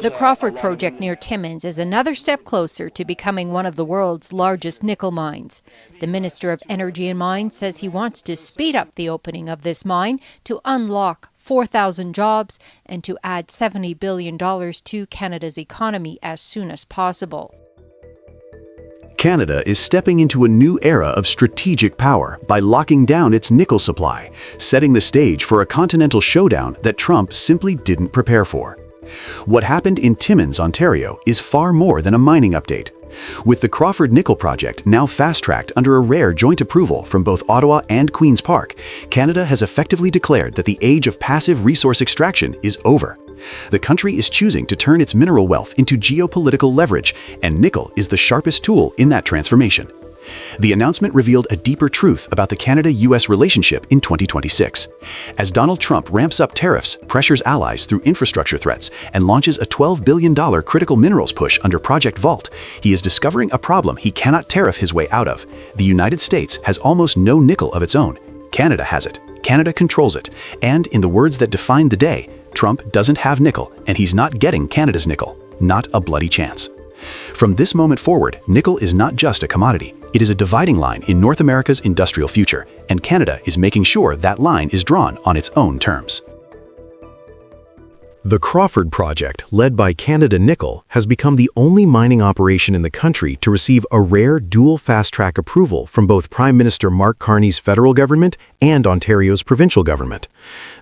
The Crawford project near Timmins is another step closer to becoming one of the world's largest nickel mines. The Minister of Energy and Mines says he wants to speed up the opening of this mine to unlock 4,000 jobs and to add $70 billion to Canada's economy as soon as possible. Canada is stepping into a new era of strategic power by locking down its nickel supply, setting the stage for a continental showdown that Trump simply didn't prepare for. What happened in Timmins, Ontario, is far more than a mining update. With the Crawford Nickel project now fast-tracked under a rare joint approval from both Ottawa and Queen's Park, Canada has effectively declared that the age of passive resource extraction is over. The country is choosing to turn its mineral wealth into geopolitical leverage, and nickel is the sharpest tool in that transformation. The announcement revealed a deeper truth about the Canada-US relationship in 2026. As Donald Trump ramps up tariffs, pressures allies through infrastructure threats, and launches a $12 billion critical minerals push under Project Vault, he is discovering a problem he cannot tariff his way out of. The United States has almost no nickel of its own. Canada has it. Canada controls it. And in the words that define the day, Trump doesn't have nickel, and he's not getting Canada's nickel. Not a bloody chance. From this moment forward, nickel is not just a commodity. It is a dividing line in North America's industrial future, and Canada is making sure that line is drawn on its own terms. The Crawford project, led by Canada Nickel, has become the only mining operation in the country to receive a rare dual fast-track approval from both Prime Minister Mark Carney's federal government and Ontario's provincial government.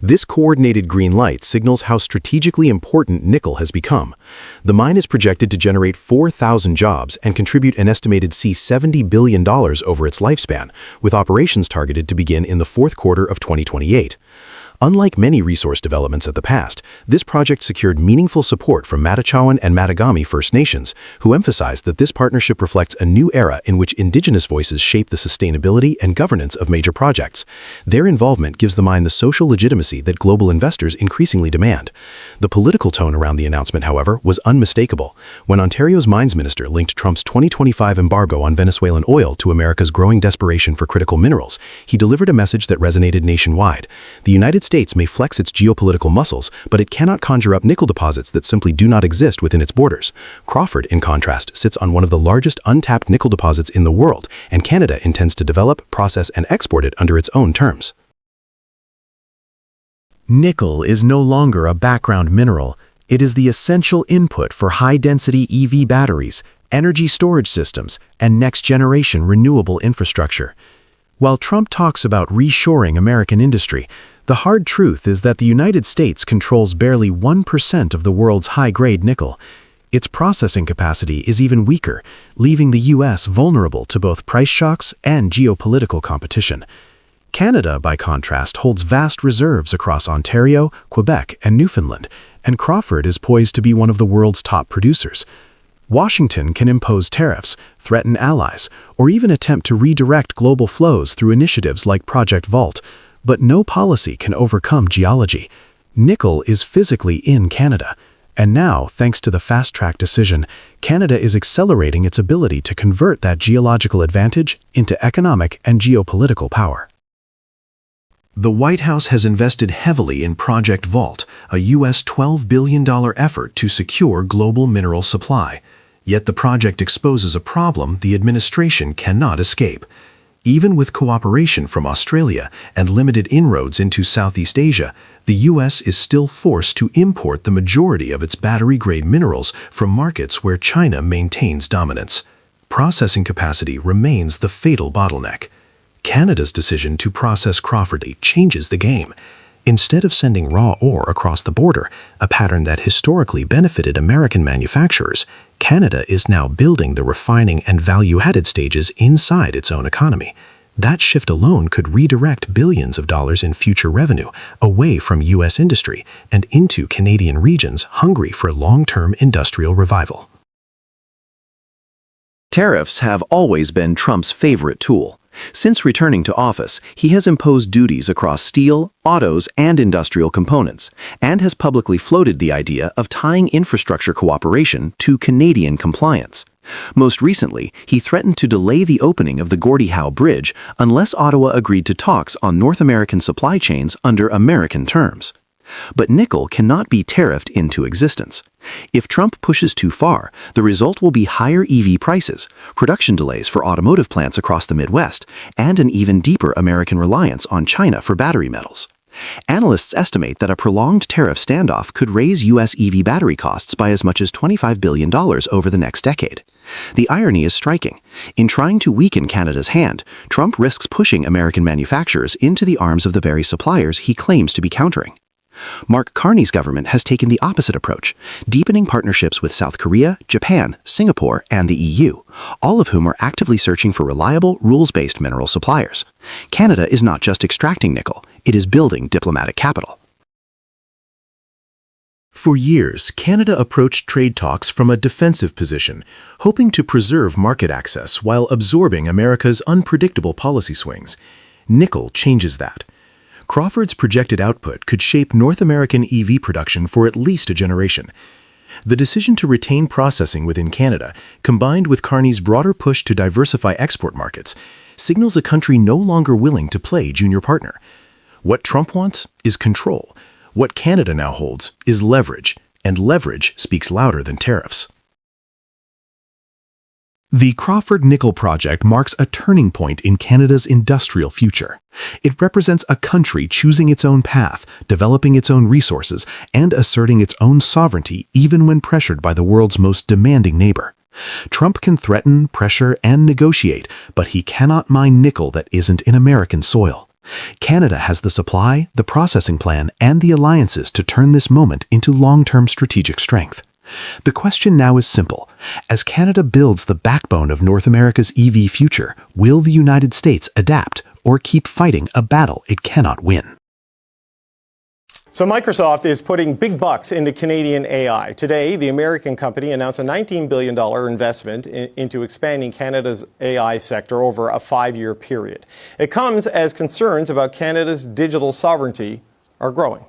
This coordinated green light signals how strategically important nickel has become. The mine is projected to generate 4,000 jobs and contribute an estimated $70 billion over its lifespan, with operations targeted to begin in the fourth quarter of 2028. Unlike many resource developments of the past, this project secured meaningful support from Matachewan and Matagami First Nations, who emphasized that this partnership reflects a new era in which Indigenous voices shape the sustainability and governance of major projects. Their involvement gives the mine the social legitimacy that global investors increasingly demand. The political tone around the announcement, however, was unmistakable. When Ontario's mines minister linked Trump's 2025 embargo on Venezuelan oil to America's growing desperation for critical minerals, he delivered a message that resonated nationwide. The United States may flex its geopolitical muscles, but it cannot conjure up nickel deposits that simply do not exist within its borders. Crawford, in contrast, sits on one of the largest untapped nickel deposits in the world, and Canada intends to develop, process, and export it under its own terms. Nickel is no longer a background mineral. It is the essential input for high-density EV batteries, energy storage systems, and next-generation renewable infrastructure. While Trump talks about reshoring American industry, the hard truth is that the United States controls barely 1% of the world's high-grade nickel. Its processing capacity is even weaker, leaving the U.S. vulnerable to both price shocks and geopolitical competition. Canada, by contrast, holds vast reserves across Ontario, Quebec, and Newfoundland, and Crawford is poised to be one of the world's top producers. Washington can impose tariffs, threaten allies, or even attempt to redirect global flows through initiatives like Project Vault, but no policy can overcome geology. Nickel is physically in Canada, and now, thanks to the fast-track decision, Canada is accelerating its ability to convert that geological advantage into economic and geopolitical power. The White House has invested heavily in Project Vault, a U.S. $12 billion effort to secure global mineral supply. Yet the project exposes a problem the administration cannot escape. Even with cooperation from Australia and limited inroads into Southeast Asia, the U.S. is still forced to import the majority of its battery-grade minerals from markets where China maintains dominance. Processing capacity remains the fatal bottleneck. Canada's decision to process Crawford changes the game. Instead of sending raw ore across the border, a pattern that historically benefited American manufacturers, Canada is now building the refining and value-added stages inside its own economy. That shift alone could redirect billions of dollars in future revenue away from U.S. industry and into Canadian regions hungry for long-term industrial revival. Tariffs have always been Trump's favorite tool. Since returning to office, he has imposed duties across steel, autos, and industrial components, and has publicly floated the idea of tying infrastructure cooperation to Canadian compliance. Most recently, he threatened to delay the opening of the Gordie Howe Bridge unless Ottawa agreed to talks on North American supply chains under American terms. But nickel cannot be tariffed into existence. If Trump pushes too far, the result will be higher EV prices, production delays for automotive plants across the Midwest, and an even deeper American reliance on China for battery metals. Analysts estimate that a prolonged tariff standoff could raise U.S. EV battery costs by as much as $25 billion over the next decade. The irony is striking. In trying to weaken Canada's hand, Trump risks pushing American manufacturers into the arms of the very suppliers he claims to be countering. Mark Carney's government has taken the opposite approach, deepening partnerships with South Korea, Japan, Singapore, and the EU, all of whom are actively searching for reliable, rules-based mineral suppliers. Canada is not just extracting nickel, it is building diplomatic capital. For years, Canada approached trade talks from a defensive position, hoping to preserve market access while absorbing America's unpredictable policy swings. Nickel changes that. Crawford's projected output could shape North American EV production for at least a generation. The decision to retain processing within Canada, combined with Carney's broader push to diversify export markets, signals a country no longer willing to play junior partner. What Trump wants is control. What Canada now holds is leverage, and leverage speaks louder than tariffs. The Crawford Nickel Project marks a turning point in Canada's industrial future. It represents a country choosing its own path, developing its own resources, and asserting its own sovereignty even when pressured by the world's most demanding neighbor. Trump can threaten, pressure, and negotiate, but he cannot mine nickel that isn't in American soil. Canada has the supply, the processing plan, and the alliances to turn this moment into long-term strategic strength. The question now is simple. As Canada builds the backbone of North America's EV future, will the United States adapt or keep fighting a battle it cannot win? So Microsoft is putting big bucks into Canadian AI. Today, the American company announced a $19 billion investment into expanding Canada's AI sector over a 5-year period. It comes as concerns about Canada's digital sovereignty are growing.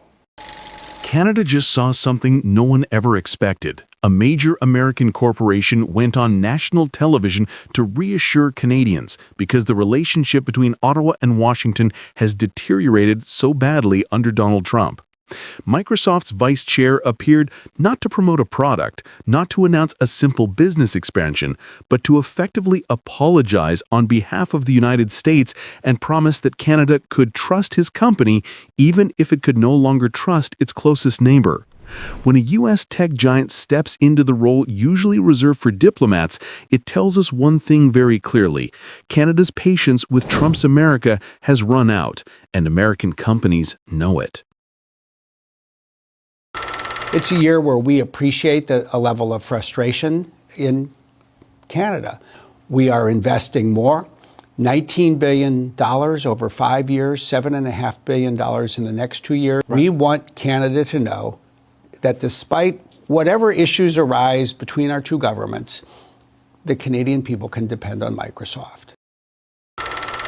Canada just saw something no one ever expected. A major American corporation went on national television to reassure Canadians because the relationship between Ottawa and Washington has deteriorated so badly under Donald Trump. Microsoft's vice chair appeared not to promote a product, not to announce a simple business expansion, but to effectively apologize on behalf of the United States and promise that Canada could trust his company even if it could no longer trust its closest neighbor. When a U.S. tech giant steps into the role usually reserved for diplomats, it tells us one thing very clearly. Canada's patience with Trump's America has run out, and American companies know it. It's a year where we appreciate a level of frustration in Canada. We are investing more, $19 billion over 5 years, $7.5 billion in the next 2 years. Right. We want Canada to know that despite whatever issues arise between our two governments, the Canadian people can depend on Microsoft.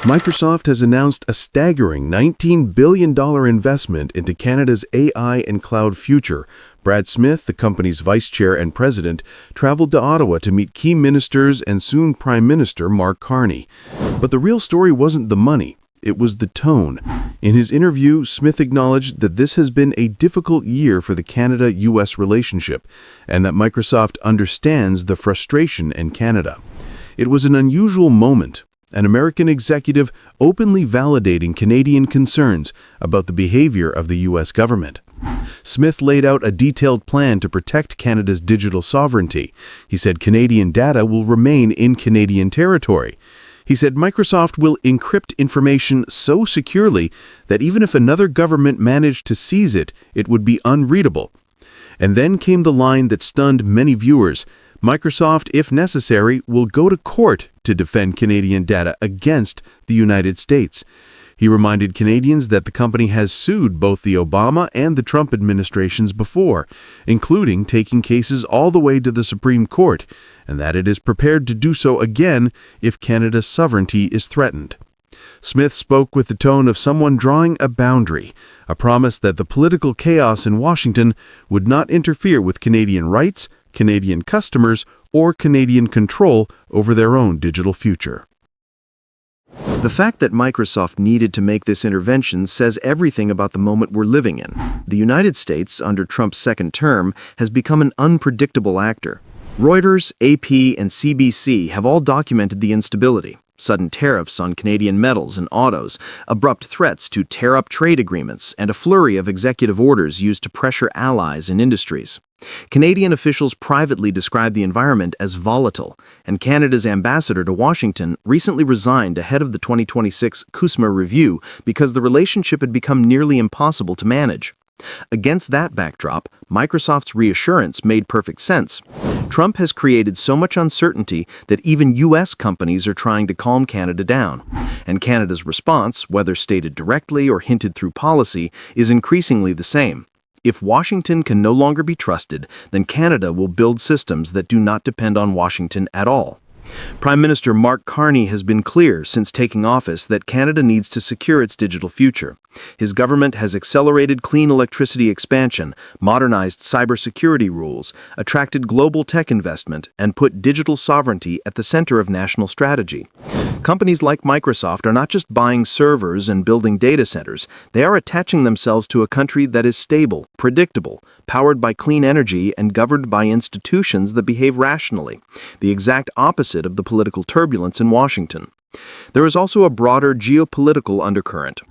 Microsoft has announced a staggering $19 billion investment into Canada's AI and cloud future. Brad Smith, the company's vice chair and president, traveled to Ottawa to meet key ministers and soon Prime Minister Mark Carney. But the real story wasn't the money. It was the tone. In his interview, Smith acknowledged that this has been a difficult year for the Canada-US relationship and that Microsoft understands the frustration in Canada. It was an unusual moment. An American executive openly validating Canadian concerns about the behavior of the U.S. government. Smith laid out a detailed plan to protect Canada's digital sovereignty. He said Canadian data will remain in Canadian territory. He said Microsoft will encrypt information so securely that even if another government managed to seize it, it would be unreadable. And then came the line that stunned many viewers. Microsoft, if necessary, will go to court to defend Canadian data against the United States. He reminded Canadians that the company has sued both the Obama and the Trump administrations before, including taking cases all the way to the Supreme Court, and that it is prepared to do so again if Canada's sovereignty is threatened. Smith spoke with the tone of someone drawing a boundary, a promise that the political chaos in Washington would not interfere with Canadian rights, Canadian customers, or Canadian control over their own digital future. The fact that Microsoft needed to make this intervention says everything about the moment we're living in. The United States, under Trump's second term, has become an unpredictable actor. Reuters, AP, and CBC have all documented the instability. Sudden tariffs on Canadian metals and autos, abrupt threats to tear up trade agreements, and a flurry of executive orders used to pressure allies and industries. Canadian officials privately describe the environment as volatile, and Canada's ambassador to Washington recently resigned ahead of the 2026 CUSMA review because the relationship had become nearly impossible to manage. Against that backdrop, Microsoft's reassurance made perfect sense. Trump has created so much uncertainty that even U.S. companies are trying to calm Canada down. And Canada's response, whether stated directly or hinted through policy, is increasingly the same. If Washington can no longer be trusted, then Canada will build systems that do not depend on Washington at all. Prime Minister Mark Carney has been clear since taking office that Canada needs to secure its digital future. His government has accelerated clean electricity expansion, modernized cybersecurity rules, attracted global tech investment, and put digital sovereignty at the center of national strategy. Companies like Microsoft are not just buying servers and building data centers, they are attaching themselves to a country that is stable, predictable, powered by clean energy, and governed by institutions that behave rationally, the exact opposite of the political turbulence in Washington. There is also a broader geopolitical undercurrent.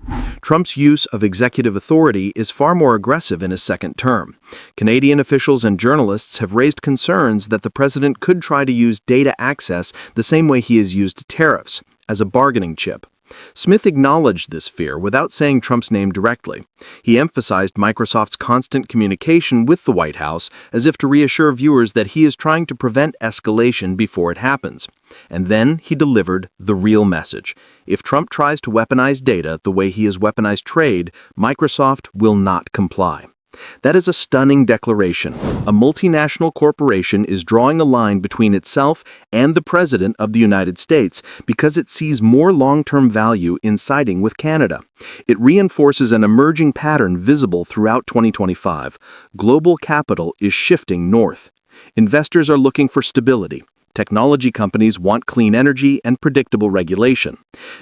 Trump's use of executive authority is far more aggressive in his second term. Canadian officials and journalists have raised concerns that the president could try to use data access the same way he has used tariffs, as a bargaining chip. Smith acknowledged this fear without saying Trump's name directly. He emphasized Microsoft's constant communication with the White House as if to reassure viewers that he is trying to prevent escalation before it happens. And then he delivered the real message. If Trump tries to weaponize data the way he has weaponized trade, Microsoft will not comply. That is a stunning declaration. A multinational corporation is drawing a line between itself and the President of the United States because it sees more long-term value in siding with Canada. It reinforces an emerging pattern visible throughout 2025. Global capital is shifting north. Investors are looking for stability. Technology companies want clean energy and predictable regulation.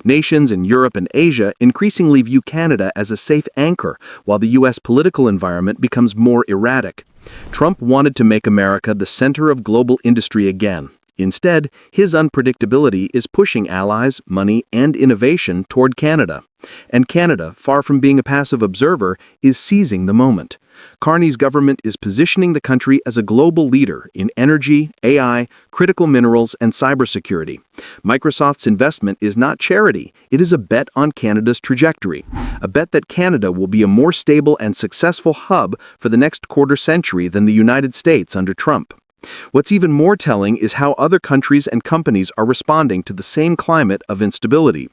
Nations in Europe and Asia increasingly view Canada as a safe anchor, while the U.S. political environment becomes more erratic. Trump wanted to make America the center of global industry again. Instead, his unpredictability is pushing allies, money, and innovation toward Canada. And Canada, far from being a passive observer, is seizing the moment. Carney's government is positioning the country as a global leader in energy, AI, critical minerals, and cybersecurity. Microsoft's investment is not charity. It is a bet on Canada's trajectory, a bet that Canada will be a more stable and successful hub for the next quarter century than the United States under Trump. What's even more telling is how other countries and companies are responding to the same climate of instability.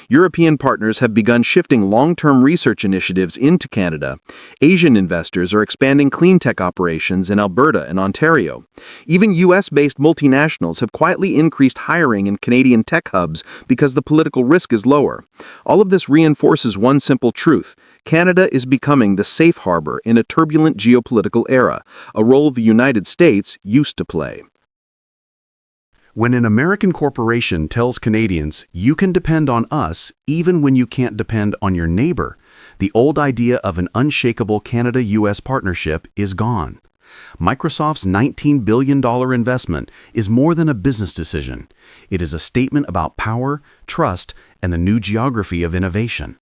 European partners have begun shifting long-term research initiatives into Canada. Asian investors are expanding clean tech operations in Alberta and Ontario. Even US-based multinationals have quietly increased hiring in Canadian tech hubs because the political risk is lower. All of this reinforces one simple truth. Canada is becoming the safe harbor in a turbulent geopolitical era, a role the United States used to play. When an American corporation tells Canadians, you can depend on us even when you can't depend on your neighbor, the old idea of an unshakable Canada-US partnership is gone. Microsoft's $19 billion investment is more than a business decision. It is a statement about power, trust, and the new geography of innovation.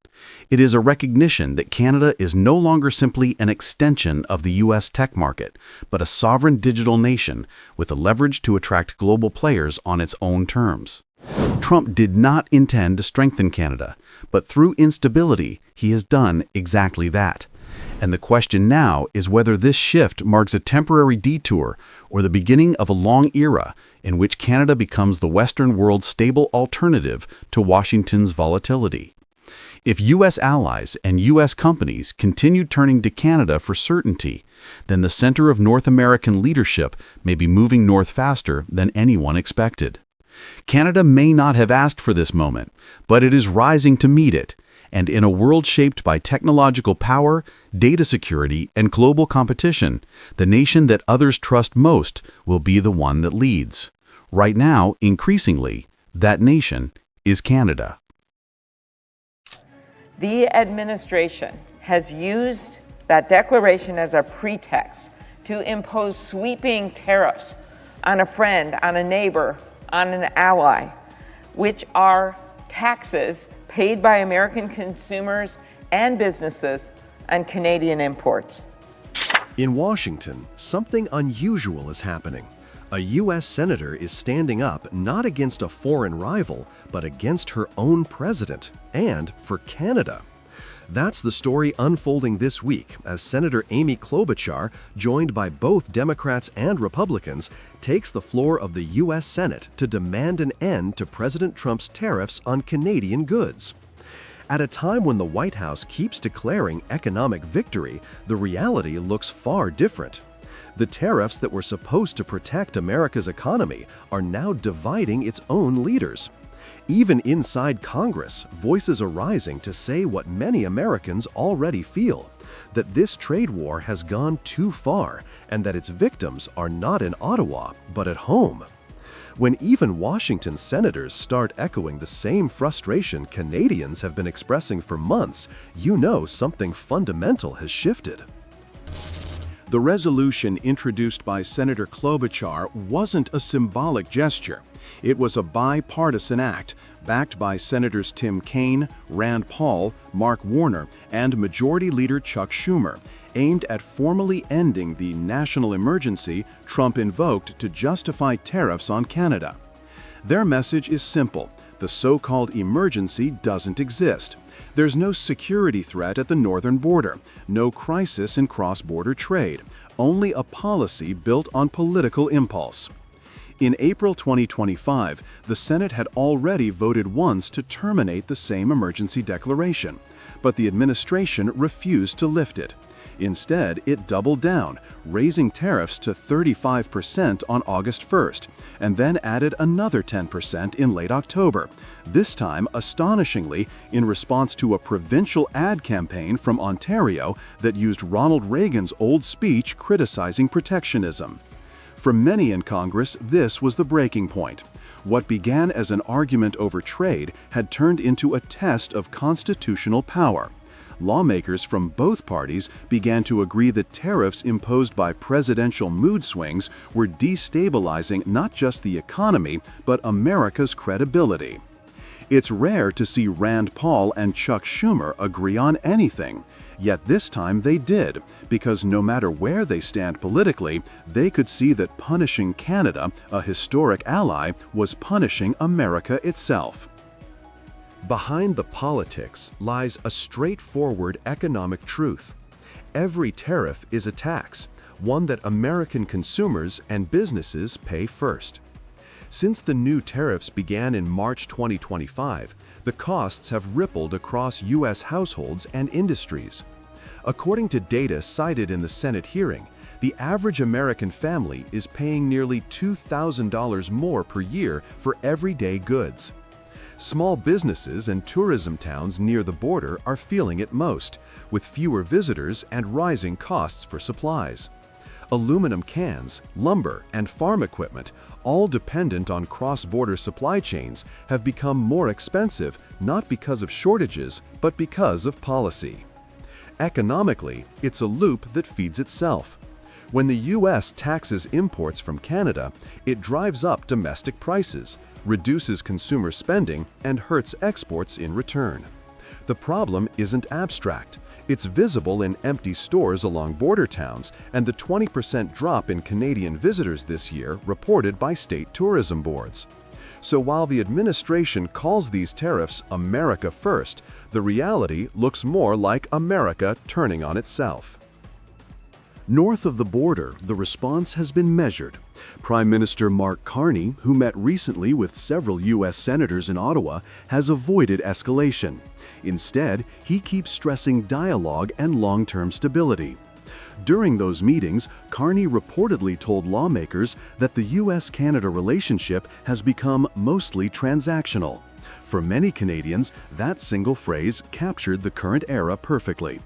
It is a recognition that Canada is no longer simply an extension of the U.S. tech market, but a sovereign digital nation with the leverage to attract global players on its own terms. Trump did not intend to strengthen Canada, but through instability, he has done exactly that. And the question now is whether this shift marks a temporary detour or the beginning of a long era in which Canada becomes the Western world's stable alternative to Washington's volatility. If U.S. allies and U.S. companies continue turning to Canada for certainty, then the center of North American leadership may be moving north faster than anyone expected. Canada may not have asked for this moment, but it is rising to meet it. And in a world shaped by technological power, data security, and global competition, the nation that others trust most will be the one that leads. Right now, increasingly, that nation is Canada. The administration has used that declaration as a pretext to impose sweeping tariffs on a friend, on a neighbor, on an ally, which are taxes paid by American consumers and businesses on Canadian imports. In Washington, something unusual is happening. A U.S. senator is standing up not against a foreign rival, but against her own president, and for Canada. That's the story unfolding this week as Senator Amy Klobuchar, joined by both Democrats and Republicans, takes the floor of the U.S. Senate to demand an end to President Trump's tariffs on Canadian goods. At a time when the White House keeps declaring economic victory, the reality looks far different. The tariffs that were supposed to protect America's economy are now dividing its own leaders. Even inside Congress, voices are rising to say what many Americans already feel, that this trade war has gone too far and that its victims are not in Ottawa, but at home. When even Washington senators start echoing the same frustration Canadians have been expressing for months, you know something fundamental has shifted. The resolution introduced by Senator Klobuchar wasn't a symbolic gesture. It was a bipartisan act, backed by Senators Tim Kaine, Rand Paul, Mark Warner, and Majority Leader Chuck Schumer, aimed at formally ending the national emergency Trump invoked to justify tariffs on Canada. Their message is simple: the so-called emergency doesn't exist. There's no security threat at the northern border, no crisis in cross-border trade, only a policy built on political impulse. In April 2025, the Senate had already voted once to terminate the same emergency declaration, but the administration refused to lift it. Instead, it doubled down, raising tariffs to 35% on August 1st, and then added another 10% in late October, this time, astonishingly, in response to a provincial ad campaign from Ontario that used Ronald Reagan's old speech criticizing protectionism. For many in Congress, this was the breaking point. What began as an argument over trade had turned into a test of constitutional power. Lawmakers from both parties began to agree that tariffs imposed by presidential mood swings were destabilizing not just the economy, but America's credibility. It's rare to see Rand Paul and Chuck Schumer agree on anything, yet this time they did, because no matter where they stand politically, they could see that punishing Canada, a historic ally, was punishing America itself. Behind the politics lies a straightforward economic truth. Every tariff is a tax, one that American consumers and businesses pay first. Since the new tariffs began in March 2025, the costs have rippled across U.S. households and industries. According to data cited in the Senate hearing, the average American family is paying nearly $2,000 more per year for everyday goods. Small businesses and tourism towns near the border are feeling it most, with fewer visitors and rising costs for supplies. Aluminum cans, lumber, and farm equipment, all dependent on cross-border supply chains, have become more expensive not because of shortages, but because of policy. Economically, it's a loop that feeds itself. When the U.S. taxes imports from Canada, it drives up domestic prices, reduces consumer spending, and hurts exports in return. The problem isn't abstract. It's visible in empty stores along border towns and the 20% drop in Canadian visitors this year reported by state tourism boards. So while the administration calls these tariffs America First, the reality looks more like America turning on itself. North of the border, the response has been measured. Prime Minister Mark Carney, who met recently with several U.S. senators in Ottawa, has avoided escalation. Instead, he keeps stressing dialogue and long-term stability. During those meetings, Carney reportedly told lawmakers that the U.S.-Canada relationship has become mostly transactional. For many Canadians, that single phrase captured the current era perfectly.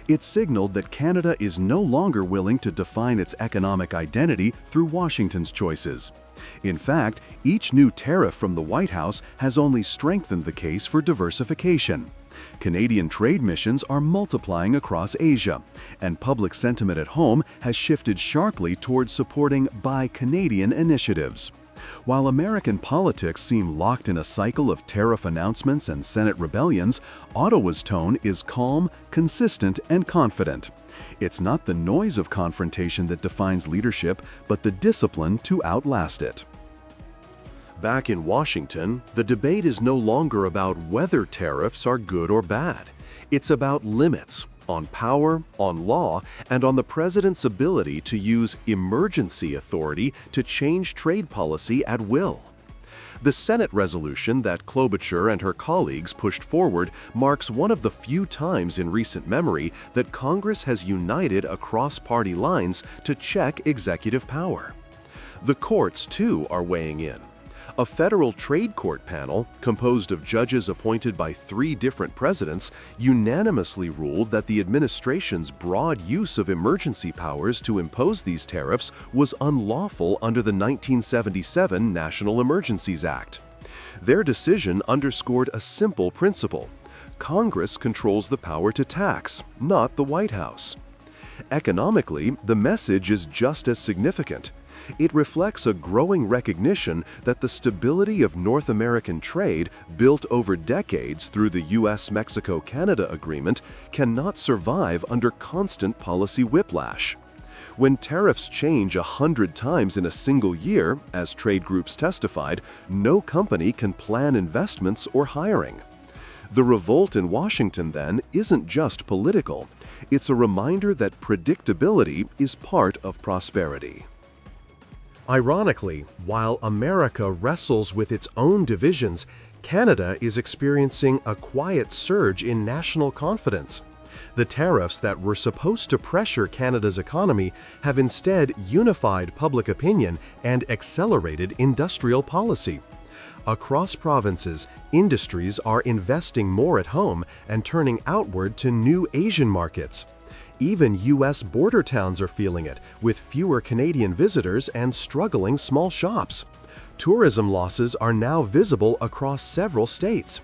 It signaled that Canada is no longer willing to define its economic identity through Washington's choices. In fact, each new tariff from the White House has only strengthened the case for diversification. Canadian trade missions are multiplying across Asia, and public sentiment at home has shifted sharply towards supporting Buy Canadian initiatives. While American politics seem locked in a cycle of tariff announcements and Senate rebellions, Ottawa's tone is calm, consistent, and confident. It's not the noise of confrontation that defines leadership, but the discipline to outlast it. Back in Washington, the debate is no longer about whether tariffs are good or bad. It's about limits on power, on law, and on the president's ability to use emergency authority to change trade policy at will. The Senate resolution that Klobuchar and her colleagues pushed forward marks one of the few times in recent memory that Congress has united across party lines to check executive power. The courts, too, are weighing in. A federal trade court panel, composed of judges appointed by 3 different presidents, unanimously ruled that the administration's broad use of emergency powers to impose these tariffs was unlawful under the 1977 National Emergencies Act. Their decision underscored a simple principle: Congress controls the power to tax, not the White House. Economically, the message is just as significant. It reflects a growing recognition that the stability of North American trade, built over decades through the US-Mexico-Canada Agreement, cannot survive under constant policy whiplash. When tariffs change 100 times in a single year, as trade groups testified, no company can plan investments or hiring. The revolt in Washington, then, isn't just political. It's a reminder that predictability is part of prosperity. Ironically, while America wrestles with its own divisions, Canada is experiencing a quiet surge in national confidence. The tariffs that were supposed to pressure Canada's economy have instead unified public opinion and accelerated industrial policy. Across provinces, industries are investing more at home and turning outward to new Asian markets. Even U.S. border towns are feeling it, with fewer Canadian visitors and struggling small shops. Tourism losses are now visible across several states.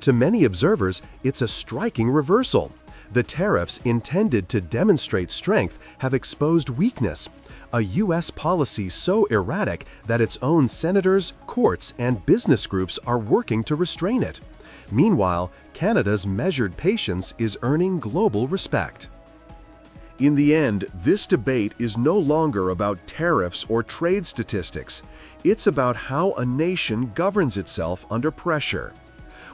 To many observers, it's a striking reversal. The tariffs intended to demonstrate strength have exposed weakness, a U.S. policy so erratic that its own senators, courts, and business groups are working to restrain it. Meanwhile, Canada's measured patience is earning global respect. In the end, this debate is no longer about tariffs or trade statistics. It's about how a nation governs itself under pressure.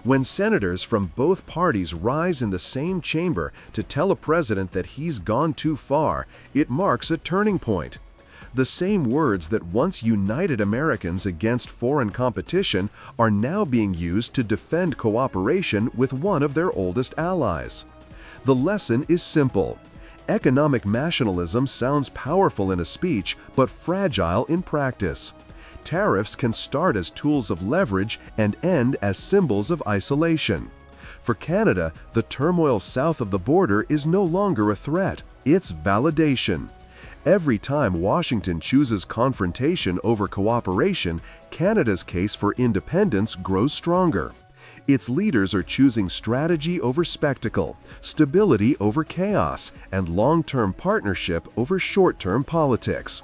When senators from both parties rise in the same chamber to tell a president that he's gone too far, it marks a turning point. The same words that once united Americans against foreign competition are now being used to defend cooperation with one of their oldest allies. The lesson is simple. Economic nationalism sounds powerful in a speech, but fragile in practice. Tariffs can start as tools of leverage and end as symbols of isolation. For Canada, the turmoil south of the border is no longer a threat, it's validation. Every time Washington chooses confrontation over cooperation, Canada's case for independence grows stronger. Its leaders are choosing strategy over spectacle, stability over chaos, and long-term partnership over short-term politics.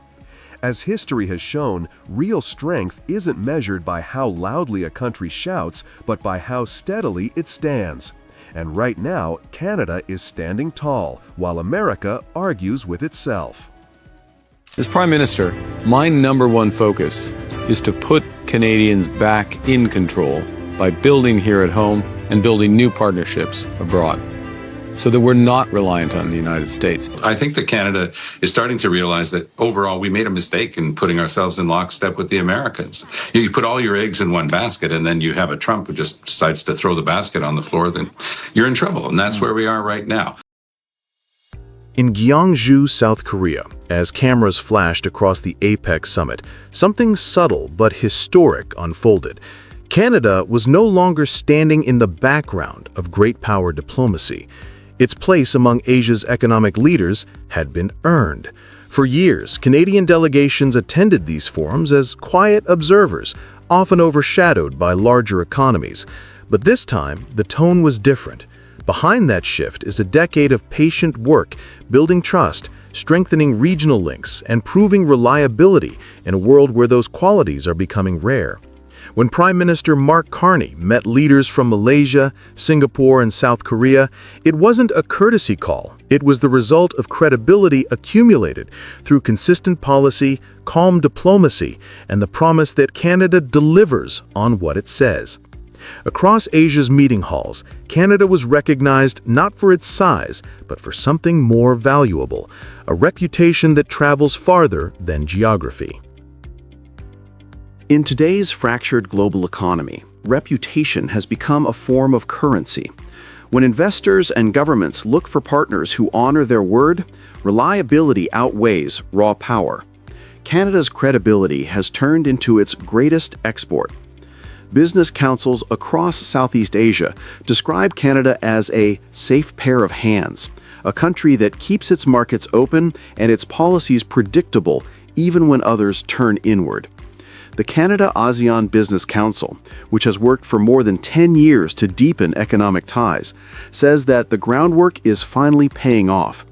As history has shown, real strength isn't measured by how loudly a country shouts, but by how steadily it stands. And right now, Canada is standing tall, while America argues with itself. As Prime Minister, my number one focus is to put Canadians back in control by building here at home and building new partnerships abroad, so that we're not reliant on the United States. I think that Canada is starting to realize that overall we made a mistake in putting ourselves in lockstep with the Americans. You put all your eggs in one basket and then you have a Trump who just decides to throw the basket on the floor, then you're in trouble. And that's where we are right now. In Gyeongju, South Korea, as cameras flashed across the APEC summit, something subtle but historic unfolded. Canada was no longer standing in the background of great power diplomacy. Its place among Asia's economic leaders had been earned. For years, Canadian delegations attended these forums as quiet observers, often overshadowed by larger economies. But this time, the tone was different. Behind that shift is a decade of patient work, building trust, strengthening regional links, and proving reliability in a world where those qualities are becoming rare. When Prime Minister Mark Carney met leaders from Malaysia, Singapore, and South Korea, it wasn't a courtesy call. It was the result of credibility accumulated through consistent policy, calm diplomacy, and the promise that Canada delivers on what it says. Across Asia's meeting halls, Canada was recognized not for its size, but for something more valuable, a reputation that travels farther than geography. In today's fractured global economy, reputation has become a form of currency. When investors and governments look for partners who honor their word, reliability outweighs raw power. Canada's credibility has turned into its greatest export. Business councils across Southeast Asia describe Canada as a safe pair of hands, a country that keeps its markets open and its policies predictable even when others turn inward. The Canada-ASEAN Business Council, which has worked for more than 10 years to deepen economic ties, says that the groundwork is finally paying off.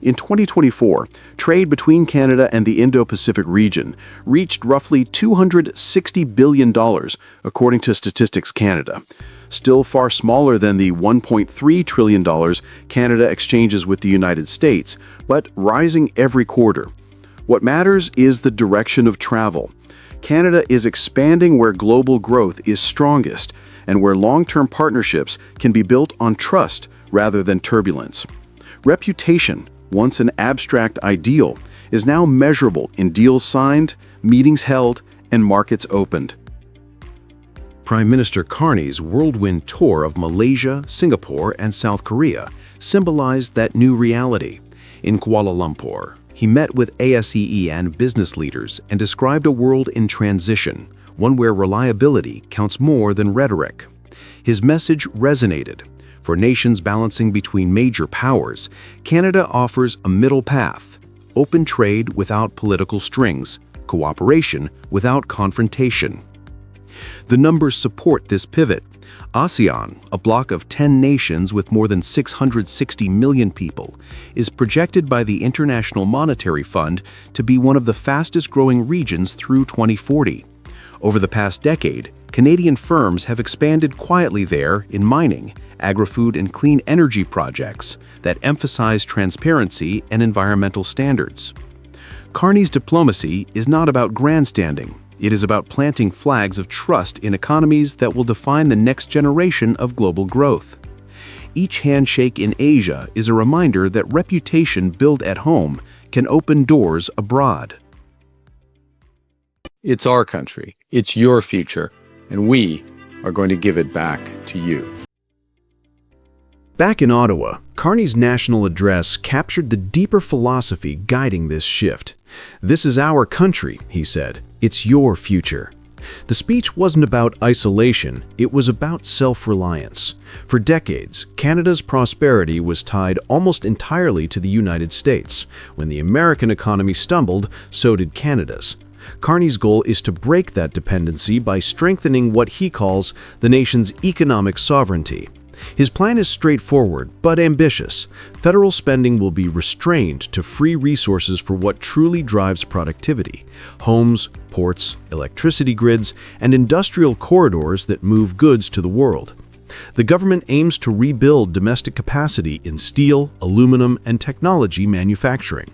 In 2024, trade between Canada and the Indo-Pacific region reached roughly $260 billion, according to Statistics Canada. Still far smaller than the $1.3 trillion Canada exchanges with the United States, but rising every quarter. What matters is the direction of travel. Canada is expanding where global growth is strongest and where long-term partnerships can be built on trust rather than turbulence. Reputation, once an abstract ideal, is now measurable in deals signed, meetings held, and markets opened. Prime Minister Carney's whirlwind tour of Malaysia, Singapore, and South Korea symbolized that new reality. In Kuala Lumpur, he met with ASEAN business leaders and described a world in transition, one where reliability counts more than rhetoric. His message resonated. For nations balancing between major powers, Canada offers a middle path: open trade without political strings, cooperation without confrontation. The numbers support this pivot. ASEAN, a bloc of 10 nations with more than 660 million people, is projected by the International Monetary Fund to be one of the fastest-growing regions through 2040. Over the past decade, Canadian firms have expanded quietly there in mining, agri-food, and clean energy projects that emphasize transparency and environmental standards. Carney's diplomacy is not about grandstanding. It is about planting flags of trust in economies that will define the next generation of global growth. Each handshake in Asia is a reminder that reputation built at home can open doors abroad. It's our country, it's your future, and we are going to give it back to you. Back in Ottawa, Carney's national address captured the deeper philosophy guiding this shift. "This is our country," he said. "It's your future." The speech wasn't about isolation, it was about self-reliance. For decades, Canada's prosperity was tied almost entirely to the United States. When the American economy stumbled, so did Canada's. Carney's goal is to break that dependency by strengthening what he calls the nation's economic sovereignty. His plan is straightforward, but ambitious. Federal spending will be restrained to free resources for what truly drives productivity: homes, ports, electricity grids, and industrial corridors that move goods to the world. The government aims to rebuild domestic capacity in steel, aluminum, and technology manufacturing.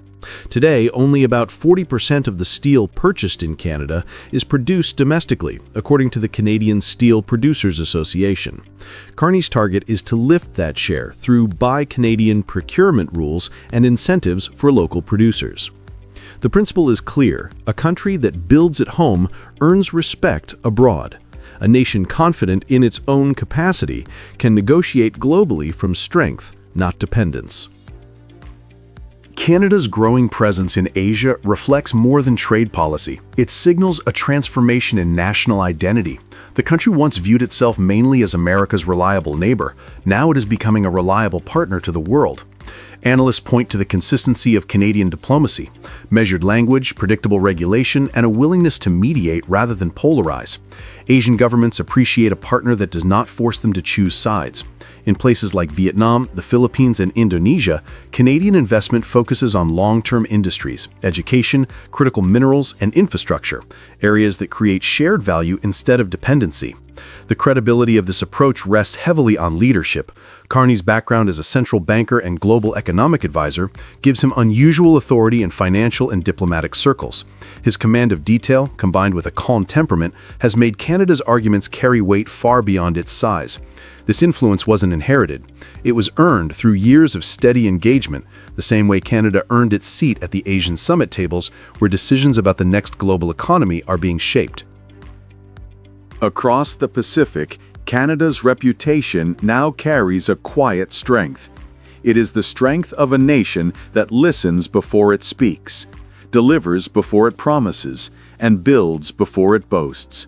Today, only about 40% of the steel purchased in Canada is produced domestically, according to the Canadian Steel Producers Association. Carney's target is to lift that share through Buy Canadian procurement rules and incentives for local producers. The principle is clear: a country that builds at home earns respect abroad. A nation confident in its own capacity can negotiate globally from strength, not dependence. Canada's growing presence in Asia reflects more than trade policy. It signals a transformation in national identity. The country once viewed itself mainly as America's reliable neighbor. Now it is becoming a reliable partner to the world. Analysts point to the consistency of Canadian diplomacy, measured language, predictable regulation, and a willingness to mediate rather than polarize. Asian governments appreciate a partner that does not force them to choose sides. In places like Vietnam, the Philippines, and Indonesia, Canadian investment focuses on long-term industries, education, critical minerals, and infrastructure, areas that create shared value instead of dependency. The credibility of this approach rests heavily on leadership. Carney's background as a central banker and global economic advisor gives him unusual authority in financial and diplomatic circles. His command of detail, combined with a calm temperament, has made Canada's arguments carry weight far beyond its size. This influence wasn't inherited. It was earned through years of steady engagement, the same way Canada earned its seat at the Asian summit tables, where decisions about the next global economy are being shaped. Across the Pacific, Canada's reputation now carries a quiet strength. It is the strength of a nation that listens before it speaks, delivers before it promises, and builds before it boasts.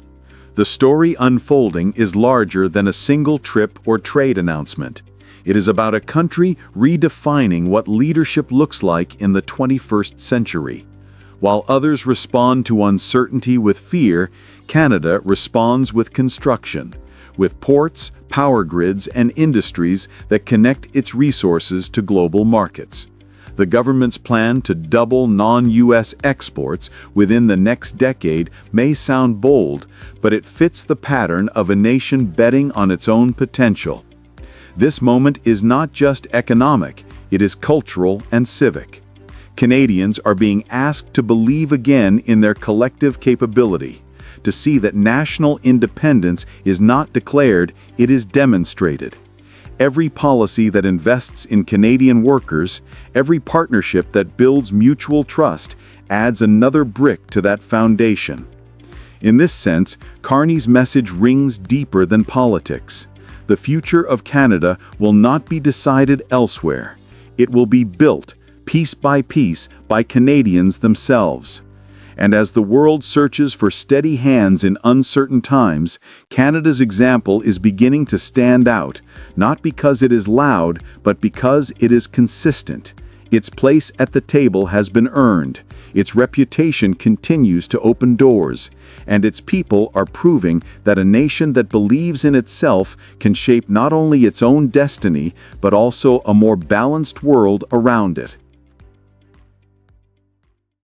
The story unfolding is larger than a single trip or trade announcement. It is about a country redefining what leadership looks like in the 21st century. While others respond to uncertainty with fear, Canada responds with construction, with ports, power grids, and industries that connect its resources to global markets. The government's plan to double non-U.S. exports within the next decade may sound bold, but it fits the pattern of a nation betting on its own potential. This moment is not just economic, it is cultural and civic. Canadians are being asked to believe again in their collective capability, to see that national independence is not declared, it is demonstrated. Every policy that invests in Canadian workers, every partnership that builds mutual trust, adds another brick to that foundation. In this sense, Carney's message rings deeper than politics. The future of Canada will not be decided elsewhere. It will be built, piece by piece, by Canadians themselves. And as the world searches for steady hands in uncertain times, Canada's example is beginning to stand out, not because it is loud, but because it is consistent. Its place at the table has been earned, its reputation continues to open doors, and its people are proving that a nation that believes in itself can shape not only its own destiny, but also a more balanced world around it.